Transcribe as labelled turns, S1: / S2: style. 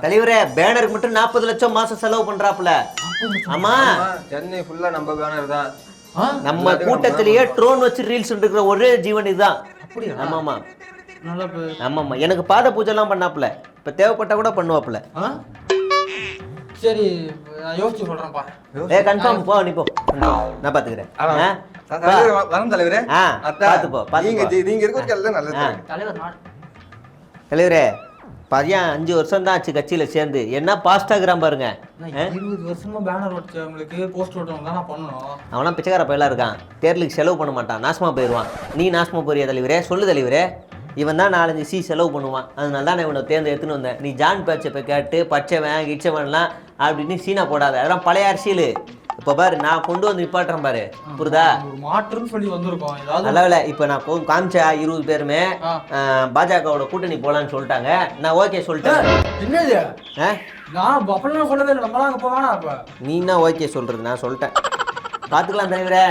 S1: தலைவரே பேனருக்கு மட்டும் 40 லட்சம் மாசம் செலவு பண்றாப்புல. ஆமா,
S2: சென்னை ஃபுல்லா நம்ம பேனர் தான்.
S1: நம்ம கூட்டத்திலேயே ட்ரோன் வச்சு ரீல்ஸ் எடுக்கிற ஒரே ஜீவன் இதுதான். ஆமாமா ஆமாமா, எனக்கு பாத பூஜை எல்லாம் பண்ணாப்புல. இப்ப தேவைப்பட்டா கூட பண்ணுவாப்புல.
S3: சரி யோசிச்சு சொல்றேன்ப்பா.
S1: கன்ஃபார்ம் போ, நீ போ, நான் பாத்துக்கிறேன்.
S2: வரம் தலைவரே.
S1: பாத்து போ,
S2: நீங்க இருக்கிறது நல்லது
S1: தலைவரே. பையன் 5 வருஷம் தான் ஆச்சு கட்சியில சேர்ந்து. என்ன பாஸ்டாகிராம் பாருங்க.
S3: 20 வருஷமா பேனர் வச்சவங்களுக்கு போஸ்ட் ஓட்டவங்க தான் பண்ணணும்.
S1: அவனா பிச்சைக்கார பையலா இருக்கான். தேர்தலுக்கு செலவு பண்ண மாட்டான், நாசமா போயிடுவான். நீ நாசமா போறியா தலைவரே? சொல்லு தலைவரே. இவன் தான் 4-5 சி செலவு பண்ணுவான். அதனால தான் நான் இவனை எடுத்துன்னு வந்தேன். நீ ஜான் பேச்சை போய் கேட்டு பச்சைவன் கிச்சவன்லாம் அப்படின்னு சீனா போடாத. அதெல்லாம் பழைய அரசியல். இப்போ பாரு, நான் கொண்டு வந்து நிப்பாட்டுறேன் பாரு, புரியுதா?
S3: மாற்றுன்னு சொல்லி வந்திருக்கோம்.
S1: நல்ல வேலை, இப்போ நான் காமிச்சா 20 பேருமே பாஜகவோட கூட்டணி போலான்னு சொல்லிட்டாங்க. நான் ஓகே சொல்லிட்டேன்.
S3: என்னது நான் அப்பெல்லாம் சொல்லவே இல்லை. நம்மளாம் அங்கே போவானா? அப்போ
S1: நீ என்ன ஓகே சொல்றது? நான் சொல்லிட்டேன். பார்த்துக்கலாம் தலைவரே.